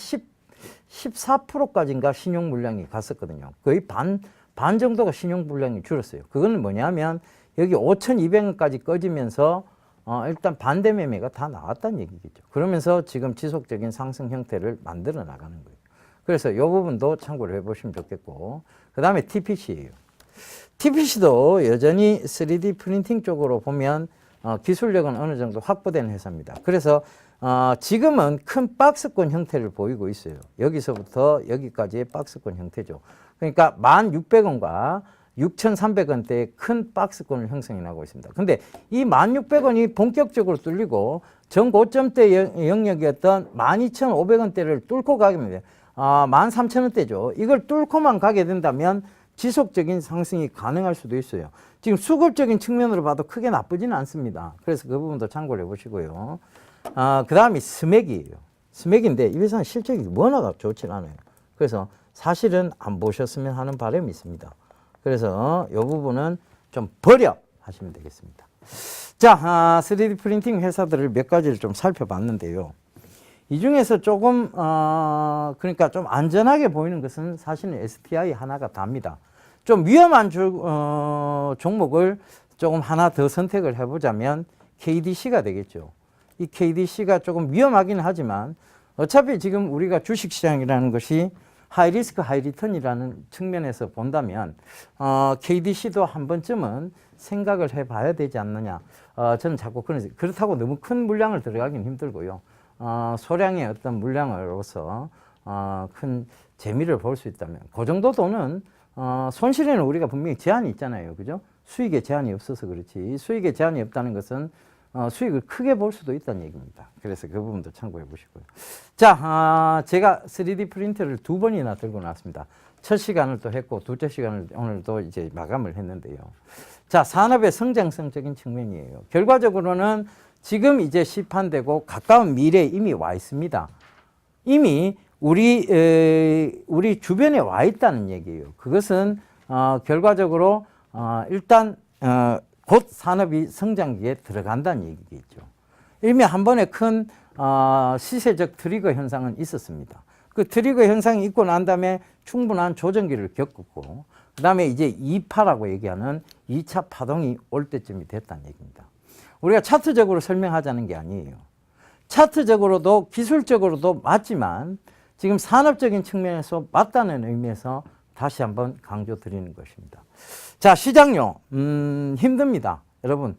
14%까지인가 신용 물량이 갔었거든요. 거의 반 정도가 신용 물량이 줄었어요. 그거는 뭐냐면 여기 5,200원까지 꺼지면서 일단 반대 매매가 다 나왔다는 얘기겠죠. 그러면서 지금 지속적인 상승 형태를 만들어 나가는 거예요. 그래서 이 부분도 참고를 해보시면 좋겠고, 그 다음에 TPC예요. TPC도 여전히 3D 프린팅 쪽으로 보면 기술력은 어느 정도 확보된 회사입니다. 그래서 지금은 큰 박스권 형태를 보이고 있어요. 여기서부터 여기까지의 박스권 형태죠. 그러니까 1,600원과 6,300원대의 큰 박스권을 형성해 나가고 있습니다. 근데 이 1,600원이 본격적으로 뚫리고 전 고점대 영역이었던 12,500원대를 뚫고 가게 됩니다. 13,000원대죠. 이걸 뚫고만 가게 된다면 지속적인 상승이 가능할 수도 있어요. 지금 수급적인 측면으로 봐도 크게 나쁘지는 않습니다. 그래서 그 부분도 참고를 해보시고요. 그 다음이 스맥이에요. 스맥인데 이 회사는 실적이 워낙 좋지 않아요. 그래서 사실은 안 보셨으면 하는 바람이 있습니다. 그래서 이 부분은 좀 버려 하시면 되겠습니다. 자, 3D 프린팅 회사들을 몇 가지를 좀 살펴봤는데요. 이 중에서 조금 그러니까 좀 안전하게 보이는 것은 사실은 STI 하나가 답니다. 좀 위험한 종목을 조금 하나 더 선택을 해보자면 KDC가 되겠죠. 이 KDC가 조금 위험하긴 하지만 어차피 지금 우리가 주식시장이라는 것이 하이리스크 하이리턴이라는 측면에서 본다면 KDC도 한 번쯤은 생각을 해봐야 되지 않느냐. 저는 자꾸 그렇다고 너무 큰 물량을 들어가긴 힘들고요. 소량의 어떤 물량으로서 큰 재미를 볼 수 있다면 그 정도 돈은 손실에는 우리가 분명히 제한이 있잖아요. 그죠? 수익에 제한이 없어서 그렇지. 수익에 제한이 없다는 것은 수익을 크게 볼 수도 있다는 얘기입니다. 그래서 그 부분도 참고해 보시고요. 자, 제가 3D 프린터를 2번이나 들고 나왔습니다. 첫 시간을 또 했고 둘째 시간을 오늘도 이제 마감을 했는데요. 자, 산업의 성장성적인 측면이에요. 결과적으로는 지금 이제 시판되고 가까운 미래에 이미 와 있습니다. 이미 우리 주변에 와 있다는 얘기예요. 그것은 결과적으로 일단 곧 산업이 성장기에 들어간다는 얘기겠죠. 이미 한 번에 큰 시세적 트리거 현상은 있었습니다. 그 트리거 현상이 있고 난 다음에 충분한 조정기를 겪었고 그 다음에 이제 2파라고 얘기하는 2차 파동이 올 때쯤이 됐다는 얘기입니다. 우리가 차트적으로 설명하자는 게 아니에요. 차트적으로도 기술적으로도 맞지만 지금 산업적인 측면에서 맞다는 의미에서 다시 한번 강조드리는 것입니다. 자, 시장요. 힘듭니다. 여러분,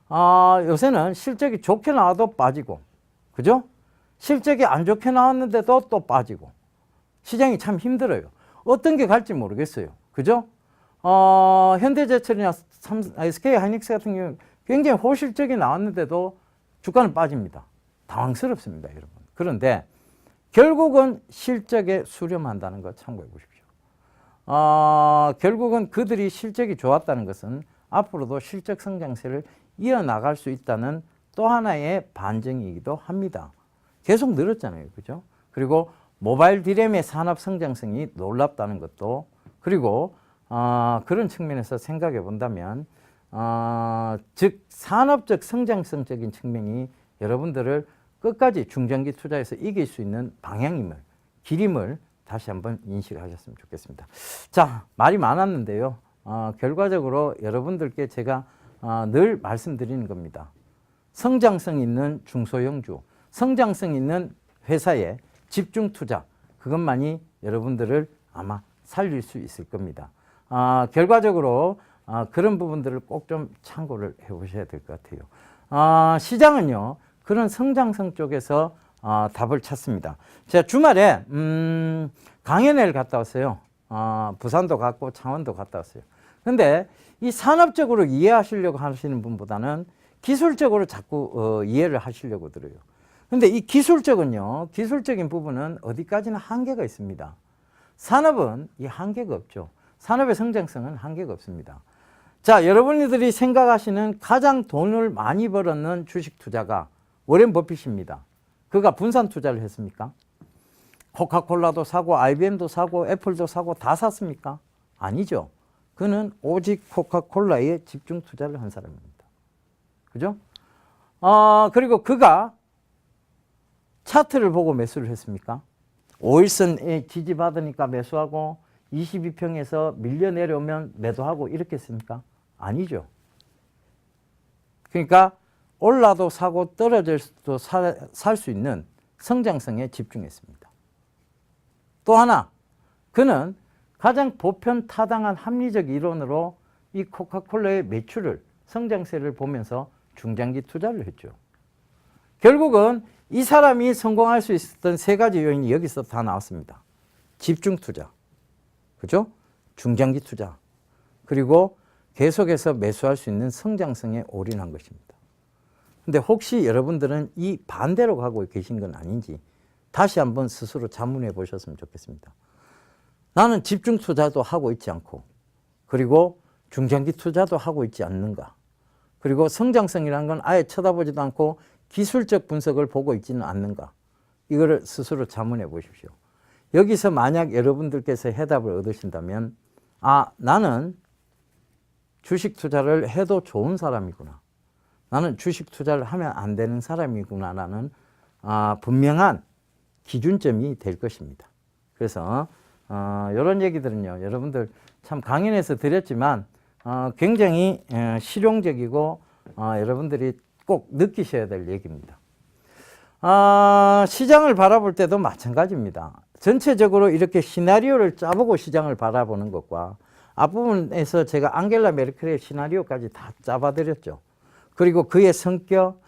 요새는 실적이 좋게 나와도 빠지고, 그죠? 실적이 안 좋게 나왔는데도 또 빠지고, 시장이 참 힘들어요. 어떤 게 갈지 모르겠어요. 그죠? 현대제철이나 SK 하이닉스 같은 경우는 굉장히 호실적이 나왔는데도 주가는 빠집니다. 당황스럽습니다, 여러분. 그런데 결국은 실적에 수렴한다는 거 참고해 보십시오. 결국은 그들이 실적이 좋았다는 것은 앞으로도 실적 성장세를 이어나갈 수 있다는 또 하나의 반증이기도 합니다. 계속 늘었잖아요. 그죠? 그리고 모바일 디램의 산업 성장성이 놀랍다는 것도 그리고 그런 측면에서 생각해 본다면 즉 산업적 성장성적인 측면이 여러분들을 끝까지 중장기 투자에서 이길 수 있는 방향임을 길임을 다시 한번 인식하셨으면 좋겠습니다. 자, 말이 많았는데요. 결과적으로 여러분들께 제가 늘 말씀드리는 겁니다. 성장성 있는 중소형주, 성장성 있는 회사에 집중 투자, 그것만이 여러분들을 아마 살릴 수 있을 겁니다. 결과적으로 그런 부분들을 꼭 좀 참고를 해보셔야 될 것 같아요. 시장은요, 그런 성장성 쪽에서 답을 찾습니다. 제가 주말에 강연회를 갔다 왔어요. 부산도 갔고 창원도 갔다 왔어요. 근데 이 산업적으로 이해하시려고 하시는 분보다는 기술적으로 자꾸 이해를 하시려고 들어요. 근데 이 기술적인 부분은 어디까지나 한계가 있습니다. 산업은 이 한계가 없죠. 산업의 성장성은 한계가 없습니다. 자, 여러분들이 생각하시는 가장 돈을 많이 벌었는 주식 투자가 워렌 버핏입니다. 그가 분산 투자를 했습니까? 코카콜라도 사고 IBM도 사고 애플도 사고 다 샀습니까? 아니죠. 그는 오직 코카콜라에 집중 투자를 한 사람입니다. 그죠? 그리고 그가 차트를 보고 매수를 했습니까? 5일선에 지지받으니까 매수하고 22평에서 밀려 내려오면 매도하고 이렇게 했습니까? 아니죠. 그러니까 올라도 사고 떨어져도 살 수 있는 성장성에 집중했습니다. 또 하나, 그는 가장 보편 타당한 합리적 이론으로 이 코카콜라의 매출을 성장세를 보면서 중장기 투자를 했죠. 결국은 이 사람이 성공할 수 있었던 세 가지 요인이 여기서 다 나왔습니다. 집중 투자, 그죠? 중장기 투자, 그리고 계속해서 매수할 수 있는 성장성에 올인한 것입니다. 근데 혹시 여러분들은 이 반대로 가고 계신 건 아닌지 다시 한번 스스로 자문해 보셨으면 좋겠습니다. 나는 집중 투자도 하고 있지 않고 그리고 중장기 투자도 하고 있지 않는가. 그리고 성장성이라는 건 아예 쳐다보지도 않고 기술적 분석을 보고 있지는 않는가. 이거를 스스로 자문해 보십시오. 여기서 만약 여러분들께서 해답을 얻으신다면 나는 주식 투자를 해도 좋은 사람이구나. 나는 주식 투자를 하면 안 되는 사람이구나라는 분명한 기준점이 될 것입니다. 그래서 이런 얘기들은요, 여러분들 참 강연에서 드렸지만 굉장히 실용적이고 여러분들이 꼭 느끼셔야 될 얘기입니다. 시장을 바라볼 때도 마찬가지입니다. 전체적으로 이렇게 시나리오를 짜보고 시장을 바라보는 것과 앞부분에서 제가 앙겔라 메르켈의 시나리오까지 다 짜봐드렸죠. 그리고 그의 성격,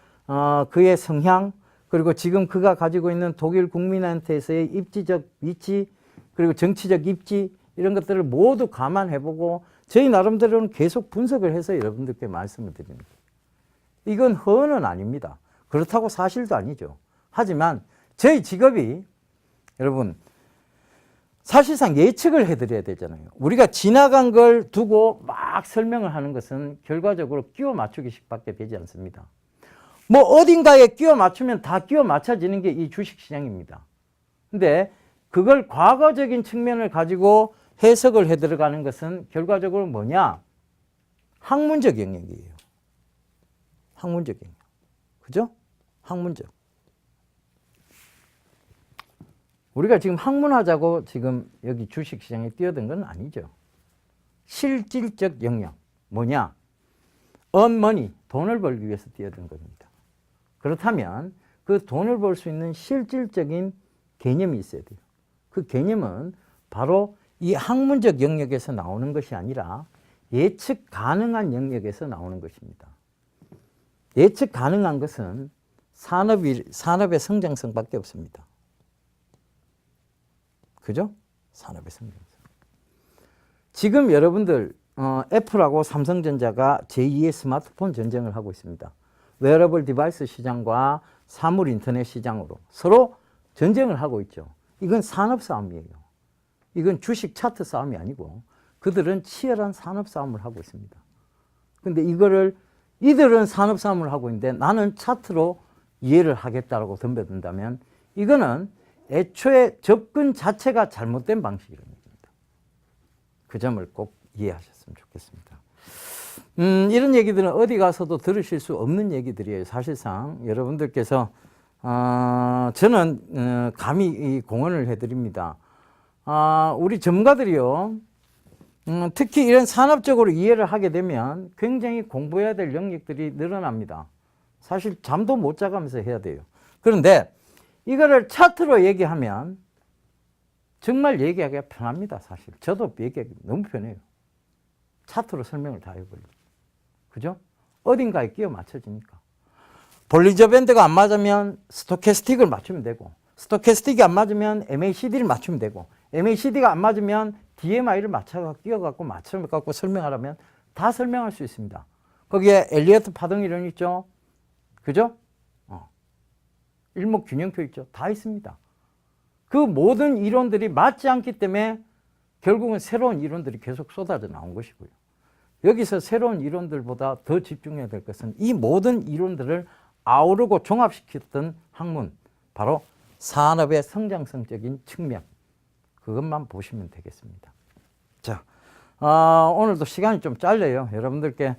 그의 성향, 그리고 지금 그가 가지고 있는 독일 국민한테서의 입지적 위치, 그리고 정치적 입지, 이런 것들을 모두 감안해보고 저희 나름대로는 계속 분석을 해서 여러분들께 말씀을 드립니다. 이건 허언은 아닙니다. 그렇다고 사실도 아니죠. 하지만 저희 직업이 여러분 사실상 예측을 해드려야 되잖아요. 우리가 지나간 걸 두고 막 설명을 하는 것은 결과적으로 끼워 맞추기식밖에 되지 않습니다. 뭐 어딘가에 끼워 맞추면 다 끼워 맞춰지는 게 이 주식시장입니다. 근데 그걸 과거적인 측면을 가지고 해석을 해 들어가는 것은 결과적으로 뭐냐? 학문적 영역이에요. 학문적 영역. 그죠? 학문적. 우리가 지금 학문하자고 지금 여기 주식시장에 뛰어든 건 아니죠. 실질적 영역. 뭐냐? 언머니, 돈을 벌기 위해서 뛰어든 겁니다. 그렇다면 그 돈을 벌 수 있는 실질적인 개념이 있어야 돼요. 그 개념은 바로 이 학문적 영역에서 나오는 것이 아니라 예측 가능한 영역에서 나오는 것입니다. 예측 가능한 것은 산업의 성장성밖에 없습니다. 그죠? 산업의 성장성. 지금 여러분들 애플하고 삼성전자가 제2의 스마트폰 전쟁을 하고 있습니다. 웨어러블 디바이스 시장과 사물 인터넷 시장으로 서로 전쟁을 하고 있죠. 이건 산업 싸움이에요. 이건 주식 차트 싸움이 아니고 그들은 치열한 산업 싸움을 하고 있습니다. 근데 이들은 산업 싸움을 하고 있는데 나는 차트로 이해를 하겠다라고 덤벼든다면 이거는 애초에 접근 자체가 잘못된 방식이라는 겁니다. 그 점을 꼭 이해하셨으면 좋겠습니다. 이런 얘기들은 어디 가서도 들으실 수 없는 얘기들이에요. 사실상 여러분들께서 저는 감히 공언을 해드립니다. 우리 전문가들이요, 특히 이런 산업적으로 이해를 하게 되면 굉장히 공부해야 될 영역들이 늘어납니다. 사실 잠도 못 자가면서 해야 돼요. 그런데 이거를 차트로 얘기하면 정말 얘기하기가 편합니다. 사실 저도 얘기하기 너무 편해요. 차트로 설명을 다 해버리고. 그죠? 어딘가에 끼워 맞춰지니까. 볼리저 밴드가 안 맞으면 스토캐스틱을 맞추면 되고, 스토캐스틱이 안 맞으면 MACD를 맞추면 되고, MACD가 안 맞으면 DMI를 끼워갖고 맞춰갖고 설명하라면 다 설명할 수 있습니다. 거기에 엘리어트 파동 이론 있죠? 그죠? 일목균형표 있죠? 다 있습니다. 그 모든 이론들이 맞지 않기 때문에 결국은 새로운 이론들이 계속 쏟아져 나온 것이고요. 여기서 새로운 이론들보다 더 집중해야 될 것은 이 모든 이론들을 아우르고 종합시켰던 학문, 바로 산업의 성장성적인 측면, 그것만 보시면 되겠습니다. 자, 오늘도 시간이 좀 짧네요. 여러분들께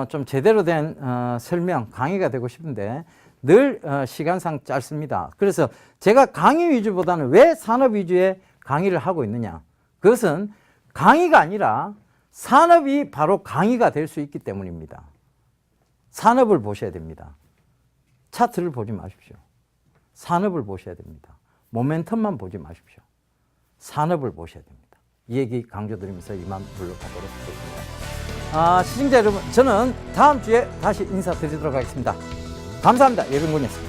좀 제대로 된 설명, 강의가 되고 싶은데 늘 시간상 짧습니다. 그래서 제가 강의 위주보다는 왜 산업 위주의 강의를 하고 있느냐, 그것은 강의가 아니라 산업이 바로 강의가 될 수 있기 때문입니다. 산업을 보셔야 됩니다. 차트를 보지 마십시오. 산업을 보셔야 됩니다. 모멘텀만 보지 마십시오. 산업을 보셔야 됩니다. 이 얘기 강조드리면서 이만 물러가도록 하겠습니다. 시청자 여러분, 저는 다음 주에 다시 인사드리도록 하겠습니다. 감사합니다. 예병군이었습니다.